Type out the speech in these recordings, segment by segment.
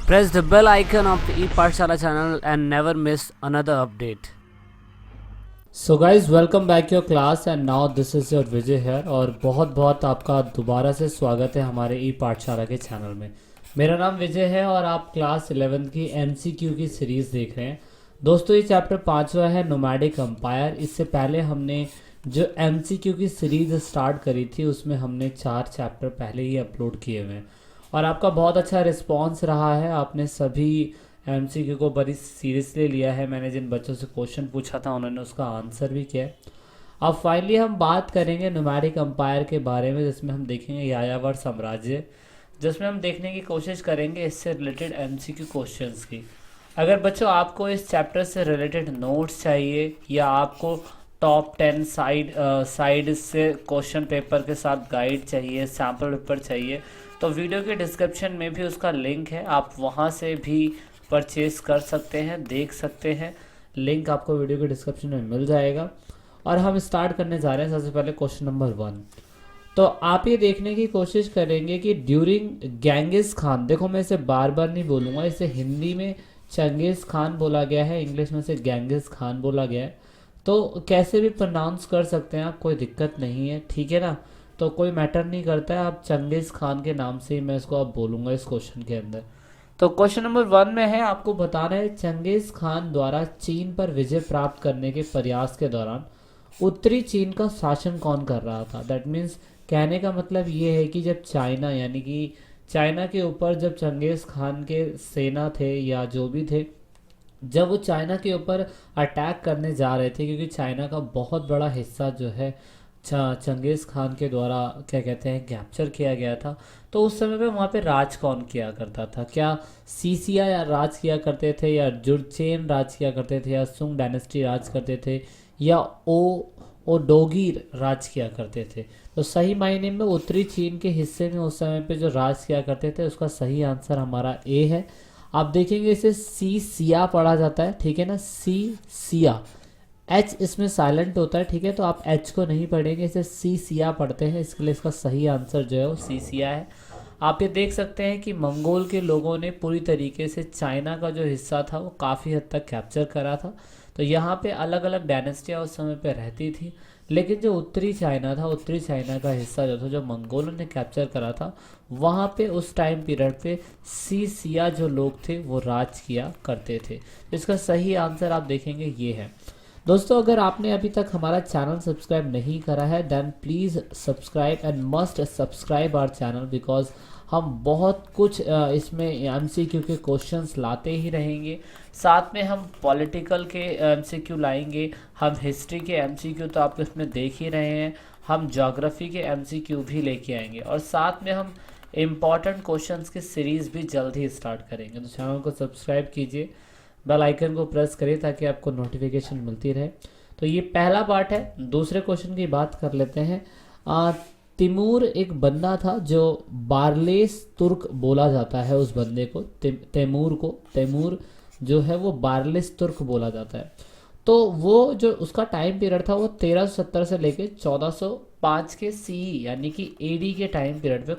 Press the bell icon of the Epaathshaala channel and never miss another update. So guys welcome back your class and now this is your Vijay here. और बहुत बहुत आपका दोबारा से स्वागत है हमारे ई पाठशाला के चैनल में। मेरा नाम विजय है और आप क्लास 11 की MCQ की सीरीज़ देख रहे हैं। दोस्तों ये चैप्टर 5वां है नोमैडिक एम्पायर। इससे पहले हमने जो MCQ की सीरीज़ स्टार्ट करी थी उसमें हमने 4 चैप्टर पहले ही अपलोड किए हुए हैं और आपका बहुत अच्छा रिस्पॉन्स रहा है। आपने सभी MCQ को बड़ी सीरियसली लिया है। मैंने जिन बच्चों से क्वेश्चन पूछा था उन्होंने उसका आंसर भी किया है। अब फाइनली हम बात करेंगे नोमैडिक एम्पायर के बारे में, जिसमें हम देखेंगे यायावर साम्राज्य, जिसमें हम देखने की कोशिश करेंगे इससे रिलेटेड MCQ क्वेश्चंस की। अगर बच्चों आपको इस चैप्टर से रिलेटेड नोट्स चाहिए या आपको टॉप 10 साइड से क्वेश्चन पेपर के साथ गाइड चाहिए, सैम्पल पेपर चाहिए, तो वीडियो के डिस्क्रिप्शन में भी उसका लिंक है, आप वहाँ से भी परचेज़ कर सकते हैं, देख सकते हैं। लिंक आपको वीडियो के डिस्क्रिप्शन में मिल जाएगा। और हम स्टार्ट करने जा रहे हैं सबसे पहले क्वेश्चन नंबर 1। तो आप ये देखने की कोशिश करेंगे कि ड्यूरिंग गेंगिस खान, देखो मैं इसे बार बार नहीं बोलूँगा, इसे हिंदी में चंगेज़ खान बोला गया है, इंग्लिश में इसे गेंगिस खान बोला गया है। तो कैसे भी प्रोनाउंस कर सकते हैं आप, कोई दिक्कत नहीं है, ठीक है ना। तो कोई मैटर नहीं करता है, आप चंगेज़ खान के नाम से ही मैं इसको आप बोलूँगा इस क्वेश्चन के अंदर। तो क्वेश्चन नंबर 1 में है, आपको बताना है चंगेज़ खान द्वारा चीन पर विजय प्राप्त करने के प्रयास के दौरान उत्तरी चीन का शासन कौन कर रहा था। दैट मीन्स कहने का मतलब ये है कि जब चाइना, यानी कि चाइना के ऊपर जब चंगेज़ खान के सेना थे या जो भी थे, जब वो चाइना के ऊपर अटैक करने जा रहे थे, क्योंकि चाइना का बहुत बड़ा हिस्सा जो है चंगेज़ खान के द्वारा क्या कहते हैं कैप्चर किया गया था, तो उस समय पे वहाँ पे राज कौन किया करता था। क्या सीसिया राज किया करते थे, या जुरचेन राज किया करते थे, या सुंग डायनेस्टी राज करते थे, या ओडोगीर राज किया करते थे। तो सही मायने में उत्तरी चीन के हिस्से में उस समय पे जो राज किया करते थे उसका सही आंसर हमारा ए है। आप देखेंगे इसे सी सिया पढ़ा जाता है, ठीक है ना, सी सिया, H इसमें साइलेंट होता है, ठीक है, तो आप H को नहीं पढ़ेंगे, इसे सी सिया पढ़ते हैं, इसके लिए इसका सही आंसर जो है वो सी सिया है। आप ये देख सकते हैं कि मंगोल के लोगों ने पूरी तरीके से चाइना का जो हिस्सा था वो काफ़ी हद तक कैप्चर करा था। तो यहाँ पे अलग अलग डायनेस्टियाँ उस समय पे रहती थी, लेकिन जो उत्तरी चाइना था, उत्तरी चाइना का हिस्सा जो था जो मंगोलों ने कैप्चर करा था, वहाँ पे उस टाइम पीरियड पे सी सिया जो लोग थे वो राज किया करते थे। इसका सही आंसर आप देखेंगे ये है। दोस्तों अगर आपने अभी तक हमारा चैनल सब्सक्राइब नहीं करा है then please subscribe and must subscribe our channel, because हम बहुत कुछ इसमें MCQ के क्वेश्चंस लाते ही रहेंगे। साथ में हम पॉलिटिकल के MCQ लाएंगे, हम हिस्ट्री के MCQ तो आप इसमें देख ही रहे हैं, हम ज्योग्राफी के MCQ भी लेके आएंगे, और साथ में हम इम्पॉर्टेंट क्वेश्चंस की सीरीज़ भी जल्द ही स्टार्ट करेंगे। तो चैनल को सब्सक्राइब कीजिए, बेल आइकन को प्रेस करिए ताकि आपको नोटिफिकेशन मिलती रहे। तो ये पहला पार्ट है। दूसरे क्वेश्चन की बात कर लेते हैं। तिमूर एक बंदा था जो बारलेस तुर्क बोला जाता है, उस बंदे को तैमूर जो है वो बारलेस तुर्क बोला जाता है। तो वो जो उसका टाइम पीरियड था वो 1370 से लेके 1405 के CE यानी कि AD के टाइम पीरियड पे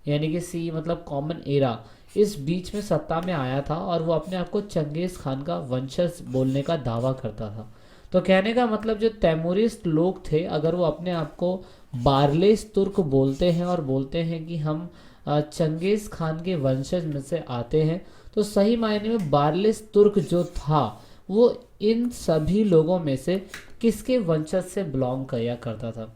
यानी कि CE मतलब कॉमन एरा, इस बीच में सत्ता में आया था, और वो अपने आप को चंगेज़ खान का वंशज बोलने का दावा करता था। तो कहने का मतलब जो तैमूरिस्ट लोग थे, अगर वो अपने आप को बारलेस तुर्क बोलते हैं और बोलते हैं कि हम चंगेज़ खान के वंशज में से आते हैं, तो सही मायने में बारलेस तुर्क जो था वो इन सभी लोगों में से किसके वंशज से बिलोंग किया करता था।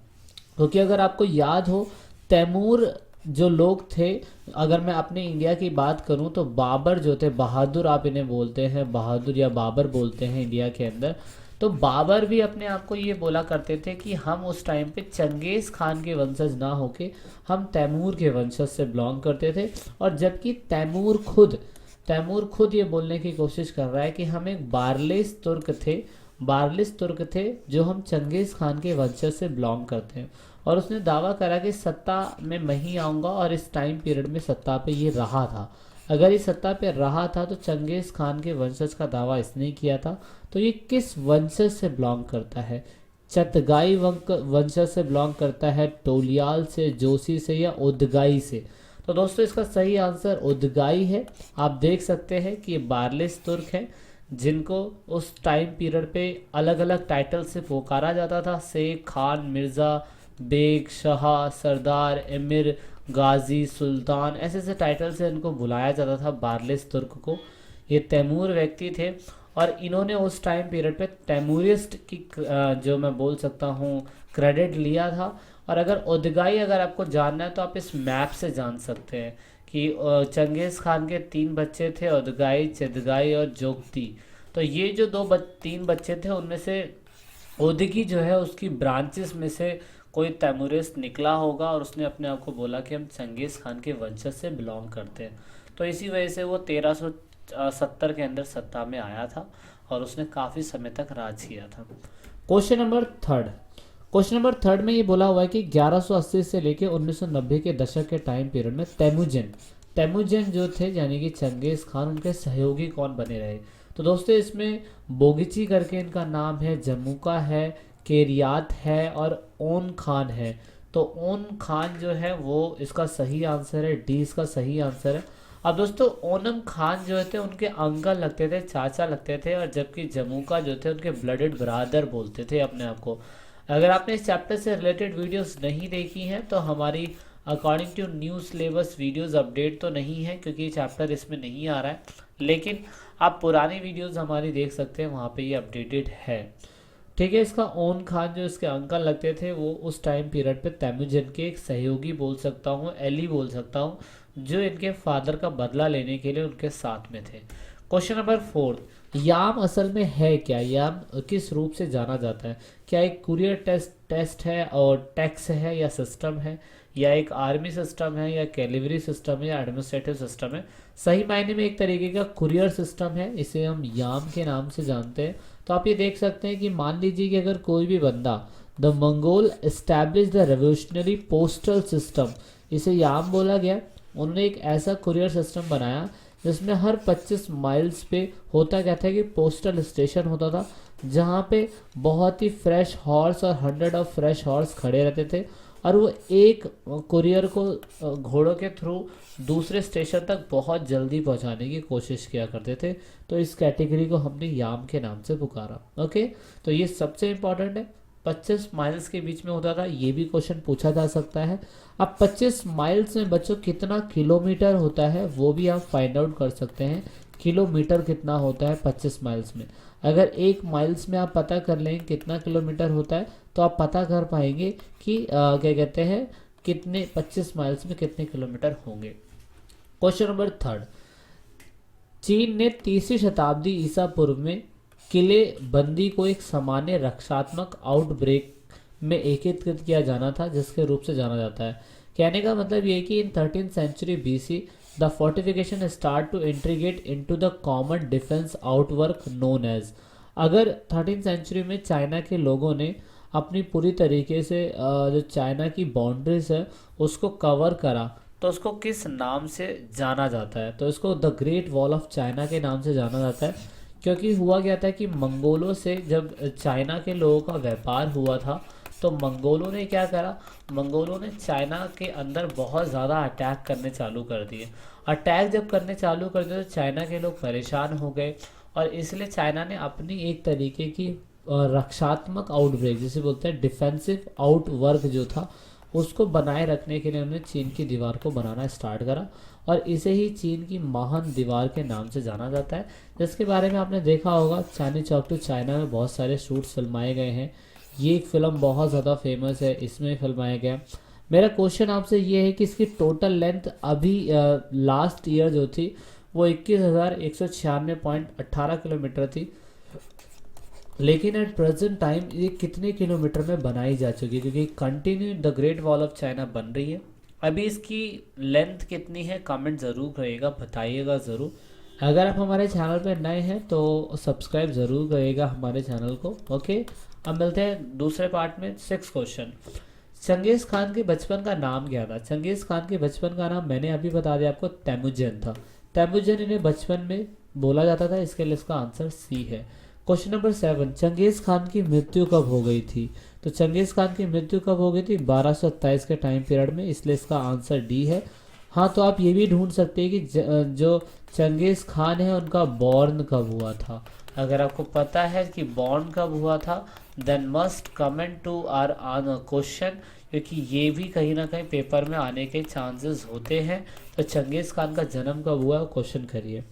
क्योंकि अगर आपको याद हो, तैमूर जो लोग थे, अगर मैं अपने इंडिया की बात करूं तो बाबर जो थे, बहादुर आप इन्हें बोलते हैं, बहादुर या बाबर बोलते हैं इंडिया के अंदर, तो बाबर भी अपने आप को ये बोला करते थे कि हम उस टाइम पे चंगेज़ खान के वंशज ना होके हम तैमूर के वंशज से बिलोंग करते थे। और जबकि तैमूर खुद ये बोलने की कोशिश कर रहा है कि हम एक बारलेस तुर्क थे जो हम चंगेज़ खान के वंशज से बिलोंग करते हैं। और उसने दावा करा कि सत्ता में मैं ही आऊँगा, और इस टाइम पीरियड में सत्ता पे ये रहा था। अगर ये सत्ता पे रहा था तो चंगेज़ खान के वंशज का दावा इसने किया था। तो ये किस वंशज से बिलोंग करता है? चतगाई वंशज से बिलोंग करता है, टोलियाल से, जोशी से, या ओदगाई से? तो दोस्तों इसका सही आंसर उदगाई है। आप देख सकते हैं कि ये बारलेस तुर्क है जिनको उस टाइम पीरियड पे अलग अलग टाइटल से पुकारा जाता था। शेख, खान, मिर्ज़ा, बेग, शाह, सरदार, एमिर, गाजी, सुल्तान, ऐसे ऐसे टाइटल से इनको बुलाया जाता था बारलेस तुर्क को। ये तैमूर व्यक्ति थे और इन्होंने उस टाइम पीरियड पे तैमूरिस्ट की जो मैं बोल सकता हूँ क्रेडिट लिया था। और अगर उदगाई अगर आपको जानना है तो आप इस मैप से जान सकते हैं कि चंगेज़ खान के 3 बच्चे थे, उदगाई, चिदगाई और जोगती। तो ये जो 3 बच्चे थे उनमें से उदगी जो है उसकी ब्रांचेस में से कोई तैमूरिस्ट निकला होगा और उसने अपने आप को बोला कि हम चंगेज़ खान के वंशज से बिलोंग करते हैं। तो इसी वजह से वो 1370 के अंदर सत्ता में आया था और उसने काफ़ी समय तक राज किया था। क्वेश्चन नंबर थर्ड में ये बोला हुआ है कि 1180 से लेके 1990 के दशक के टाइम पीरियड में तैमूजन जो थे यानी कि चंगेज़ खान, उनके सहयोगी कौन बने रहे। तो दोस्तों इसमें बोगिची करके इनका नाम है, जमुका है, केरियात है और ओन खान है। तो ओन खान जो है वो इसका सही आंसर है, डी इसका सही आंसर है। अब दोस्तों ओनम खान जो थे उनके अंकल लगते थे, चाचा लगते थे, और जबकि जमुका जो थे उनके ब्लडेड ब्रादर बोलते थे अपने आप को। अगर आपने इस चैप्टर से रिलेटेड वीडियोस नहीं देखी हैं तो हमारी according to new syllabus videos update तो नहीं है क्योंकि चैप्टर इसमें नहीं आ रहा है, लेकिन आप पुरानी वीडियोस हमारी देख सकते हैं, वहाँ पे ये अपडेटेड है। ठीक है, इसका ओन खान जो इसके अंकल लगते थे वो उस टाइम पीरियड पे तैमूजन के एक सहयोगी बोल सकता हूँ, एली बोल सकता हूँ, जो इनके फादर का बदला लेने के लिए उनके साथ में थे। क्वेश्चन नंबर 4, याम असल में है क्या? याम किस रूप से जाना जाता है? क्या एक कुरियर टेस्ट है और टैक्स है या सिस्टम है, या एक आर्मी सिस्टम है, या कैलिवरी सिस्टम है, या एडमिनिस्ट्रेटिव सिस्टम है? सही मायने में एक तरीके का कुरियर सिस्टम है, इसे हम याम के नाम से जानते हैं। तो आप ये देख सकते हैं कि मान लीजिए कि अगर कोई भी बंदा the Mongol establish the revolutionary postal system, इसे याम बोला गया। उन्होंने एक ऐसा कुरियर सिस्टम बनाया जिसमें हर 25 माइल्स पे होता क्या था कि पोस्टल स्टेशन होता था, जहाँ पे बहुत ही फ्रेश हॉर्स और 100 ऑफ फ्रेश हॉर्स खड़े रहते थे और वो एक कुरियर को घोड़ों के थ्रू दूसरे स्टेशन तक बहुत जल्दी पहुंचाने की कोशिश किया करते थे। तो इस कैटेगरी को हमने याम के नाम से पुकारा। ओके, तो ये सबसे इम्पॉर्टेंट है, 25 माइल्स के बीच में होता था, ये भी क्वेश्चन पूछा जा सकता है। अब 25 माइल्स में बच्चों कितना किलोमीटर होता है वो भी आप फाइंड आउट कर सकते हैं। किलोमीटर कितना होता है 25 माइल्स में? अगर 1 माइल्स में आप पता कर लें कितना किलोमीटर होता है तो आप पता कर पाएंगे कि क्या कहते हैं कितने 25 माइल्स में कितने किलोमीटर होंगे। क्वेश्चन नंबर 3, चीन ने 3वीं शताब्दी ईसा पूर्व में किले बंदी को एक सामान्य रक्षात्मक आउटब्रेक में एकीकृत किया जाना था, जिसके रूप से जाना जाता है। कहने का मतलब ये है कि in 13th century BC the fortification start to integrate into the common defence outwork known as. अगर 13th सेंचुरी में चाइना के लोगों ने अपनी पूरी तरीके से जो चाइना की बाउंड्रीज है उसको कवर करा तो उसको किस नाम से जाना जाता है? तो इसको the great wall of China के नाम से जाना जाता है, क्योंकि हुआ क्या था कि मंगोलों से जब चाइना के लोगों का व्यापार हुआ था तो मंगोलों ने क्या करा, मंगोलों ने चाइना के अंदर बहुत ज़्यादा अटैक करने चालू कर दिए। अटैक जब करने चालू कर दिए तो चाइना के लोग परेशान हो गए और इसलिए चाइना ने अपनी एक तरीके की रक्षात्मक आउटब्रेक जिसे बोलते हैं डिफेंसिव आउटवर्क जो था उसको बनाए रखने के लिए उन्होंने चीन की दीवार को बनाना स्टार्ट करा और इसे ही चीन की महान दीवार के नाम से जाना जाता है, जिसके बारे में आपने देखा होगा चांदनी चौक टू चाइना में बहुत सारे शूट्स फिल्माए गए हैं। ये एक फ़िल्म बहुत ज़्यादा फेमस है, इसमें फिल्माया गया। मेरा क्वेश्चन आपसे ये है कि इसकी टोटल लेंथ अभी लास्ट ईयर जो थी वो 21,196.18 किलोमीटर थी, लेकिन एट प्रेजेंट टाइम ये कितने किलोमीटर में बनाई जा चुकी है? क्योंकि continue the great wall of China बन रही है। अभी इसकी लेंथ कितनी है कमेंट ज़रूर करिएगा, बताइएगा ज़रूर। अगर आप हमारे चैनल पर नए हैं तो सब्सक्राइब ज़रूर करिएगा हमारे चैनल को। ओके, अब मिलते हैं दूसरे पार्ट में। 6 क्वेश्चन, चंगेज़ खान के बचपन का नाम क्या था? चंगेज़ खान के बचपन का नाम मैंने अभी बता दिया आपको, तैमूजन था। तैमूजन इन्हें बचपन में बोला जाता था, इसके लिए इसका आंसर सी है। क्वेश्चन नंबर 7, चंगेज़ खान की मृत्यु कब हो गई थी? तो चंगेज़ खान की मृत्यु कब हो गई थी? 1227 के टाइम पीरियड में, इसलिए इसका आंसर डी है। हाँ, तो आप ये भी ढूंढ सकते हैं कि जो चंगेज़ खान है उनका बॉर्न कब हुआ था। अगर आपको पता है कि बॉर्न कब हुआ था, then must comment to our question, क्योंकि ये भी कहीं ना कहीं पेपर में आने के चांसेस होते हैं। तो चंगेज़ खान का जन्म कब हुआ क्वेश्चन करिए।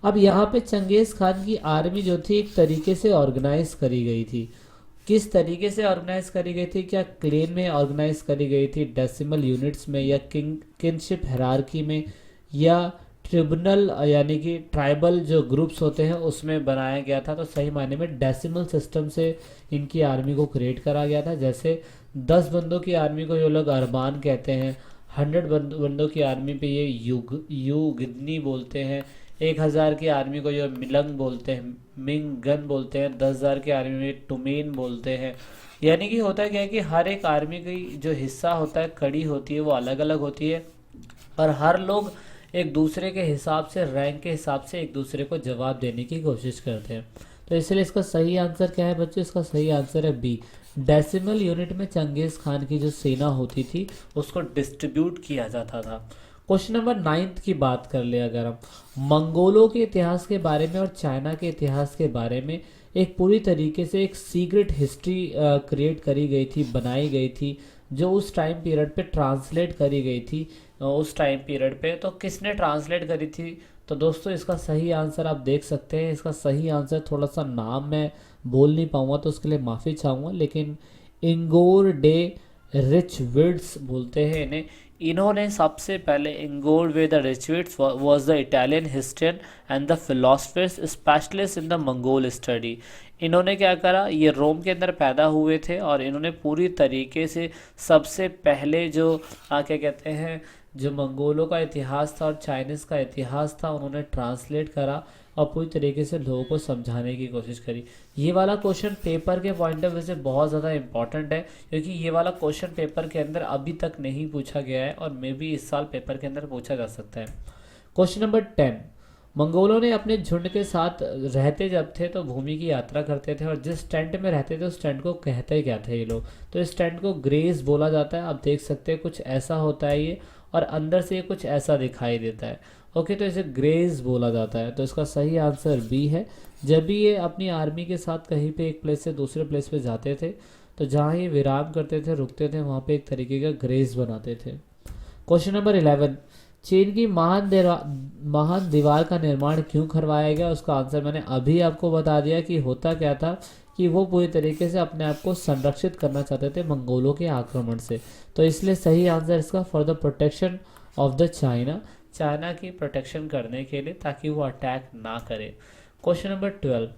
अब यहाँ पे चंगेज़ खान की आर्मी जो थी एक तरीके से ऑर्गेनाइज करी गई थी। किस तरीके से ऑर्गेनाइज करी गई थी? क्या क्लेन में ऑर्गेनाइज करी गई थी, डेसिमल यूनिट्स में, या किंगशिप हायरार्की में, या ट्रिब्यूनल यानी कि ट्राइबल जो ग्रुप्स होते हैं उसमें बनाया गया था? तो सही मायने में डेसिमल सिस्टम से इनकी आर्मी को क्रिएट करा गया था। जैसे 10 बंदों की आर्मी को जो लोग अरबान कहते हैं, 100 बंदों की आर्मी पे ये युगिदनी बोलते हैं, 1000 की आर्मी को जो मिलंग बोलते हैं, मिंगन बोलते हैं, 10,000 की आर्मी में टुमेन बोलते हैं। यानी कि होता क्या है कि हर एक आर्मी की जो हिस्सा होता है, कड़ी होती है, वो अलग अलग होती है, और हर लोग एक दूसरे के हिसाब से, रैंक के हिसाब से एक दूसरे को जवाब देने की कोशिश करते हैं। तो इसलिए इसका सही आंसर क्या है बच्चों? इसका सही आंसर है बी। डेसिमल यूनिट में चंगेज़ खान की जो सेना होती थी उसको डिस्ट्रीब्यूट किया जाता था। क्वेश्चन नंबर 9 की बात कर ले अगर हम, मंगोलों के इतिहास के बारे में और चाइना के इतिहास के बारे में एक पूरी तरीके से एक सीक्रेट हिस्ट्री क्रिएट करी गई थी, बनाई गई थी, जो उस टाइम पीरियड पे ट्रांसलेट करी गई थी। उस टाइम पीरियड पे तो किसने ट्रांसलेट करी थी? तो दोस्तों इसका सही आंसर आप देख सकते हैं। इसका सही आंसर, थोड़ा सा नाम मैं बोल नहीं पाऊँगा तो उसके लिए माफ़ी चाहूँगा, लेकिन इंगोर डे रिचविट्स बोलते हैं इन्हें। इन्होंने सबसे पहले इंगोर वे द रिचविट्स was the Italian historian and the philosophers specialist in the Mongol study. इन्होंने क्या करा, ये रोम के अंदर पैदा हुए थे और इन्होंने पूरी तरीके से सबसे पहले जो क्या कहते हैं, जो मंगोलों का इतिहास था और चाइनीज़ का इतिहास था, उन्होंने ट्रांसलेट करा और पूरी तरीके से लोगों को समझाने की कोशिश करी। ये वाला क्वेश्चन पेपर के पॉइंट ऑफ व्यू से बहुत ज़्यादा इंपॉर्टेंट है, क्योंकि ये वाला क्वेश्चन पेपर के अंदर अभी तक नहीं पूछा गया है और मे बी इस साल पेपर के अंदर पूछा जा सकता है। क्वेश्चन नंबर 10, मंगोलों ने अपने झुंड के साथ रहते जब थे तो भूमि की यात्रा करते थे, और जिस टेंट में रहते थे उस टेंट को कहते क्या थे ये लोग? तो इस टेंट को ग्रेज बोला जाता है। आप देख सकते हैं कुछ ऐसा होता है ये, और अंदर से ये कुछ ऐसा दिखाई देता है। ओके, तो इसे ग्रेज बोला जाता है। तो इसका सही आंसर बी है। जब भी ये अपनी आर्मी के साथ कहीं पे एक प्लेस से दूसरे प्लेस पे जाते थे, तो जहाँ ये विराम करते थे, रुकते थे, वहाँ पे एक तरीके का ग्रेज बनाते थे। क्वेश्चन नंबर 11, चीन की महान दीवार का निर्माण क्यों करवाया गया? उसका आंसर मैंने अभी आपको बता दिया कि होता क्या था कि वो पूरी तरीके से अपने आप को संरक्षित करना चाहते थे मंगोलों के आक्रमण से। तो इसलिए सही आंसर इसका for the protection of the China की प्रोटेक्शन करने के लिए, ताकि वो अटैक ना करे। क्वेश्चन नंबर 12,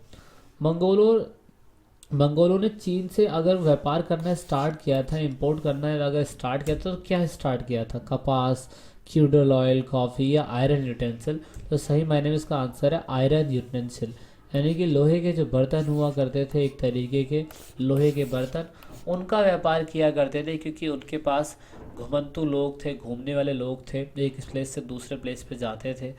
मंगोलों ने चीन से अगर व्यापार करना स्टार्ट किया था, इंपोर्ट करना अगर स्टार्ट किया था, तो क्या स्टार्ट किया था? कपास, क्यूडल ऑयल, कॉफ़ी, या आयरन यूटेंसिल? तो सही मायने में इसका आंसर है आयरन यूटेंसिल, यानी कि लोहे के जो बर्तन हुआ करते थे, एक तरीके के लोहे के बर्तन, उनका व्यापार किया करते थे, क्योंकि उनके पास घुमंतु लोग थे, घूमने वाले लोग थे, एक प्लेस से दूसरे प्लेस पे जाते थे।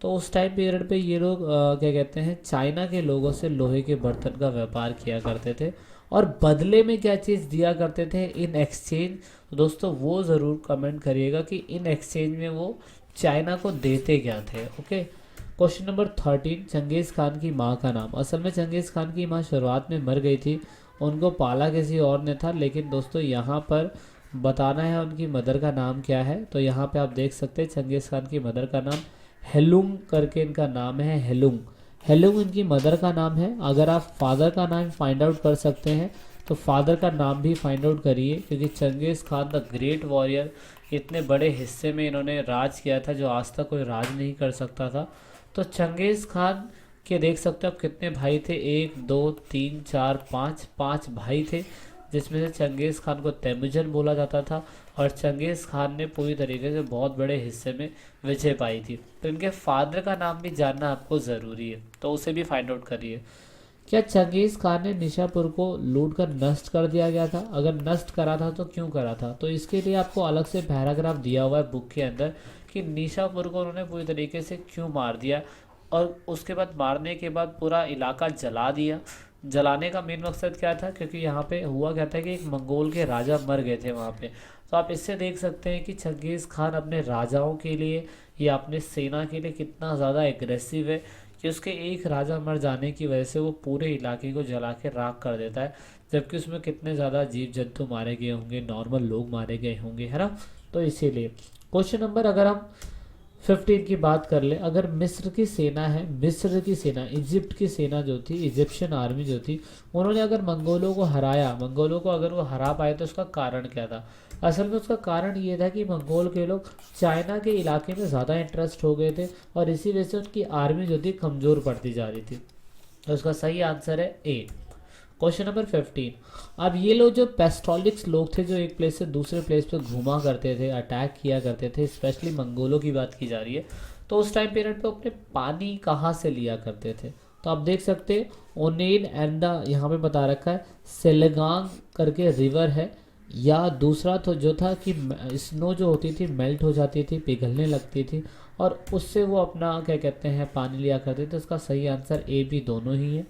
तो उस टाइम पीरियड पे ये लोग क्या कहते हैं, चाइना के लोगों से लोहे के बर्तन का व्यापार किया करते थे, और बदले में क्या चीज़ दिया करते थे इन एक्सचेंज? तो दोस्तों वो ज़रूर कमेंट करिएगा कि इन एक्सचेंज में वो चाइना को देते क्या थे। Okay, question number 13, Changez Khan की माँ का नाम। असल में चंगेज़ खान की माँ शुरुआत में मर गई थी, उनको पाला किसी और ने था, लेकिन दोस्तों यहाँ पर बताना है उनकी मदर का नाम क्या है। तो यहाँ पे आप देख सकते हैं चंगेज़ खान की मदर का नाम हेलुंग करके इनका नाम है, हेलुंग इनकी मदर का नाम है। अगर आप फादर का नाम फाइंड आउट कर सकते हैं तो फादर का नाम भी फाइंड आउट करिए, क्योंकि Changez Khan the great warrior, इतने बड़े हिस्से में इन्होंने राज किया था जो आज तक कोई राज नहीं कर सकता था। तो चंगेज़ खान के देख सकते हो आप कितने भाई थे, 1 2 3 4 5 भाई थे, जिसमें से चंगेज़ खान को तैमुजन बोला जाता था, और चंगेज़ खान ने पूरी तरीके से बहुत बड़े हिस्से में विजय पाई थी। तो इनके फादर का नाम भी जानना आपको ज़रूरी है, तो उसे भी फाइंड आउट करिए। क्या चंगेज़ खान ने निशापुर को लूट कर नष्ट कर दिया गया था? अगर नष्ट करा था तो क्यों करा था? तो इसके लिए आपको अलग से पैराग्राफ दिया हुआ है बुक के अंदर कि निशापुर को उन्होंने पूरी तरीके से क्यों मार दिया, और उसके बाद मारने के बाद पूरा इलाका जला दिया। जलाने का मेन मकसद क्या था, क्योंकि यहाँ पे हुआ क्या था कि एक मंगोल के राजा मर गए थे वहाँ पे। तो आप इससे देख सकते हैं कि चंगेज़ खान अपने राजाओं के लिए या अपने सेना के लिए कितना ज़्यादा एग्रेसिव है, कि उसके एक राजा मर जाने की वजह से वो पूरे इलाके को जला के राख कर देता है, जबकि उसमें कितने ज़्यादा जीव जंतु मारे गए होंगे, नॉर्मल लोग मारे गए होंगे, है ना। तो इसीलिए क्वेश्चन नंबर अगर हम 15 की बात कर ले, अगर मिस्र की सेना है, मिस्र की सेना, इजिप्ट की सेना जो थी, इजिप्शियन आर्मी जो थी, उन्होंने अगर मंगोलों को हराया, मंगोलों को अगर वो हरा पाए तो उसका कारण क्या था। असल में उसका कारण ये था कि मंगोल के लोग चाइना के इलाके में ज़्यादा इंटरेस्ट हो गए थे और इसी वजह से उनकी आर्मी जो थी कमज़ोर पड़ती जा रही थी। तो उसका सही आंसर है ए। क्वेश्चन नंबर 15, अब ये लोग जो पेस्टोलिक्स लोग थे जो एक प्लेस से दूसरे प्लेस पे घुमा करते थे, अटैक किया करते थे, स्पेशली मंगोलों की बात की जा रही है, तो उस टाइम पीरियड पे अपने पानी कहाँ से लिया करते थे। तो आप देख सकते हैं ओनेन एंड द, यहाँ पे बता रखा है सेलेगांग करके रिवर है, या दूसरा तो जो था कि स्नो जो होती थी मेल्ट हो जाती थी, पिघलने लगती थी और उससे वो अपना क्या कहते हैं पानी लिया करते थे। उसका सही आंसर ए बी दोनों ही है।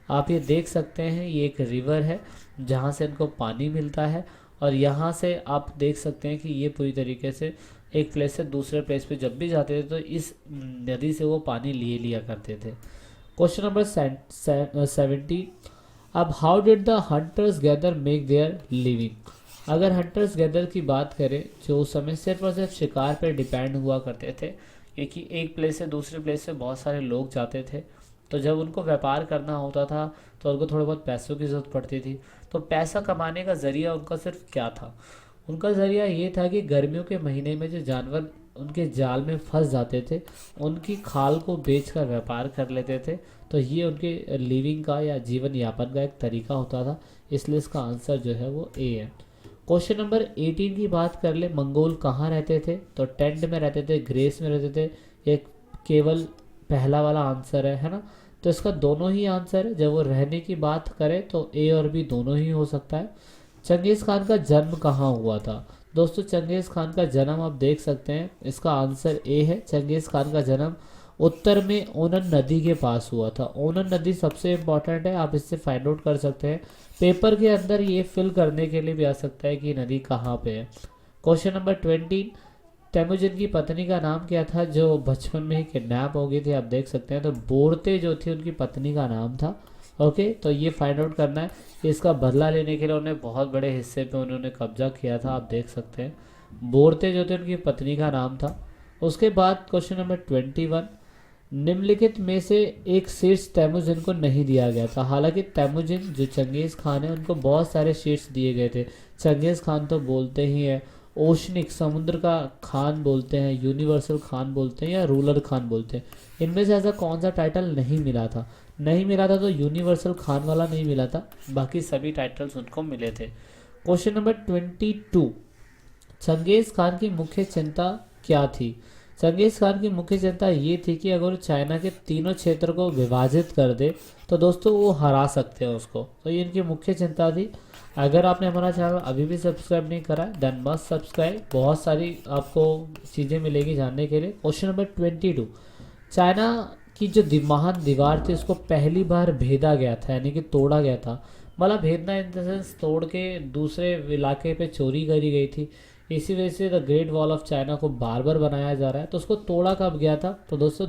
आप ये देख सकते हैं ये एक रिवर है जहाँ से इनको पानी मिलता है और यहाँ से आप देख सकते हैं कि ये पूरी तरीके से एक प्लेस से दूसरे प्लेस पे जब भी जाते थे तो इस नदी से वो पानी लिए लिया करते थे। क्वेश्चन नंबर 70, अब how did the hunters gather make their living. अगर हंटर्स गैदर की बात करें जो उस समय सिर्फ और सिर्फ शिकार पर डिपेंड हुआ करते थे, क्योंकि एक प्लेस से दूसरे प्लेस से बहुत सारे लोग जाते थे, तो जब उनको व्यापार करना होता था तो उनको थोड़े बहुत पैसों की ज़रूरत पड़ती थी। तो पैसा कमाने का ज़रिया उनका सिर्फ क्या था, उनका ज़रिया ये था कि गर्मियों के महीने में जो जानवर उनके जाल में फंस जाते थे उनकी खाल को बेचकर व्यापार कर लेते थे। तो ये उनके लिविंग का या जीवन यापन का एक तरीका होता था, इसलिए इसका आंसर जो है वो ए है। क्वेश्चन नंबर 18 की बात कर ले, मंगोल कहाँ रहते थे। तो टेंट में रहते थे, ग्रेस में रहते थे, एक केवल पहला वाला आंसर है ना। तो इसका दोनों ही आंसर है। जब वो रहने की बात करें तो ए और बी दोनों ही हो सकता है। चंगेज़ खान का जन्म कहाँ हुआ था। दोस्तों चंगेज़ खान का जन्म आप देख सकते हैं, इसका आंसर ए है। चंगेज़ खान का जन्म उत्तर में ओनन नदी के पास हुआ था। ओनन नदी सबसे इम्पॉर्टेंट है, आप इससे फाइंड आउट कर सकते हैं। पेपर के अंदर ये फिल करने के लिए भी आ सकता है कि नदी कहाँ पे है। क्वेश्चन नंबर 20, तेमुजिन की पत्नी का नाम क्या था जो बचपन में ही किडनैप हो गई थी। आप देख सकते हैं तो बोरते जो थी उनकी पत्नी का नाम था। ओके, तो ये फाइंड आउट करना है कि इसका बदला लेने के लिए उन्हें बहुत बड़े हिस्से पे उन्होंने कब्जा किया था। आप देख सकते हैं बोरते जो थे उनकी पत्नी का नाम था। उसके बाद क्वेश्चन नंबर 21, निम्नलिखित में से एक शीर्ष तैमुजिन को नहीं दिया गया था। हालांकि तैमुजिन जो चंगेज़ खान है उनको बहुत सारे शीर्ष दिए गए थे। चंगेज़ खान तो बोलते ही है, ओशनिक समुद्र का खान बोलते हैं, यूनिवर्सल खान बोलते हैं या रूलर खान बोलते हैं। इनमें से ऐसा कौन सा टाइटल नहीं मिला था। नहीं मिला था तो यूनिवर्सल खान वाला नहीं मिला था, बाकी सभी टाइटल्स उनको मिले थे। क्वेश्चन नंबर 22, चंगेज़ खान की मुख्य चिंता क्या थी। चंगेज़ खान की मुख्य चिंता ये थी कि अगर चाइना के तीनों क्षेत्र को विभाजित कर दे तो दोस्तों वो हरा सकते हैं उसको। तो ये इनकी मुख्य चिंता थी। अगर आपने हमारा चैनल अभी भी सब्सक्राइब नहीं करा है देन मस्ट सब्सक्राइब, बहुत सारी आपको चीज़ें मिलेगी जानने के लिए। क्वेश्चन नंबर 22, चाइना की जो महान दीवार थी उसको पहली बार भेदा गया था, यानी कि तोड़ा गया था। मतलब भेदना इन द सेंस तोड़ के दूसरे इलाके पे चोरी करी गई थी। इसी वजह से the great wall of China को बार बार बनाया जा रहा है। तो उसको तोड़ा कब गया था। तो दोस्तों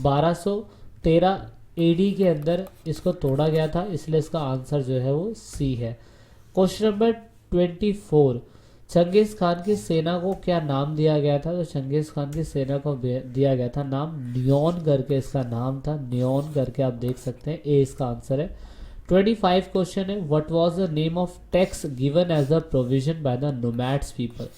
1213 एडी के अंदर इसको तोड़ा गया था, इसलिए इसका आंसर जो है वो सी है। क्वेश्चन नंबर 24, चंगेज़ खान की सेना को क्या नाम दिया गया था। तो चंगेज़ खान की सेना को दिया गया था नाम न्योन करके, इसका नाम था न्योन करके, आप देख सकते हैं ए इसका आंसर है। 25 क्वेश्चन है, what was the name of tax given as the provision by the nomads people.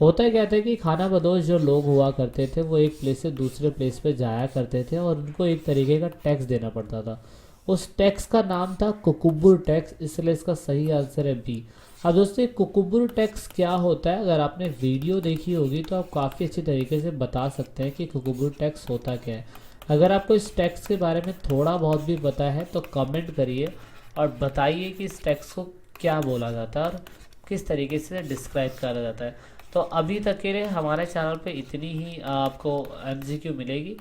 होता क्या था कि खाना बदोश जो लोग हुआ करते थे वो एक प्लेस से दूसरे प्लेस पे जाया करते थे और उनको एक तरीके का टैक्स देना पड़ता था। उस टैक्स का नाम था कुकुबुर टैक्स, इसलिए इसका सही आंसर है बी। अब दोस्तों कुकुबुर टैक्स क्या होता है, अगर आपने वीडियो देखी होगी तो आप काफ़ी अच्छी तरीके से बता सकते हैं कि कुकुबुर टैक्स होता क्या है। अगर आपको इस टैक्स के बारे में थोड़ा बहुत भी पता है तो कमेंट करिए और बताइए कि इस टैक्स को क्या बोला जाता है और किस तरीके से डिस्क्राइब करा जाता है। तो अभी तक के लिए हमारे चैनल पे इतनी ही आपको MCQ मिलेगी।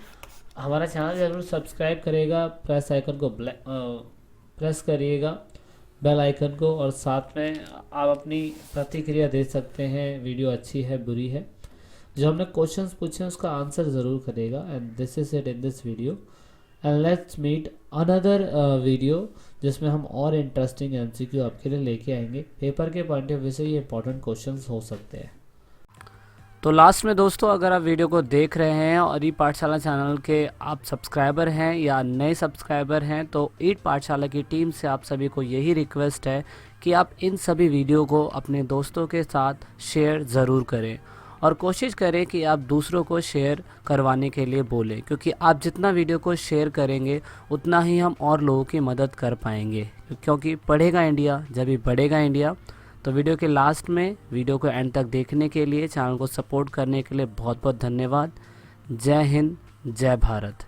हमारा चैनल ज़रूर सब्सक्राइब करेगा, प्रेस आइकन को प्रेस करिएगा बेल आइकन को, और साथ में आप अपनी प्रतिक्रिया दे सकते हैं, वीडियो अच्छी है बुरी है। जो हमने क्वेश्चंस पूछे हैं उसका आंसर ज़रूर करिएगा। And this is it in this video, and let's meet another video जिसमें हम और इंटरेस्टिंग MCQ आपके लिए लेके आएंगे। पेपर के पॉइंट ऑफ व्यू से ये इंपॉर्टेंट क्वेश्चंस हो सकते हैं। तो लास्ट में दोस्तों, अगर आप वीडियो को देख रहे हैं और ई पाठशाला चैनल के आप सब्सक्राइबर हैं या नए सब्सक्राइबर हैं, तो ई पाठशाला की टीम से आप सभी को यही रिक्वेस्ट है कि आप इन सभी वीडियो को अपने दोस्तों के साथ शेयर ज़रूर करें, और कोशिश करें कि आप दूसरों को शेयर करवाने के लिए बोलें, क्योंकि आप जितना वीडियो को शेयर करेंगे उतना ही हम और लोगों की मदद कर पाएंगे, क्योंकि पढ़ेगा इंडिया जब भी बढ़ेगा इंडिया। तो वीडियो के लास्ट में वीडियो को एंड तक देखने के लिए, चैनल को सपोर्ट करने के लिए बहुत बहुत धन्यवाद। जय हिंद, जय भारत।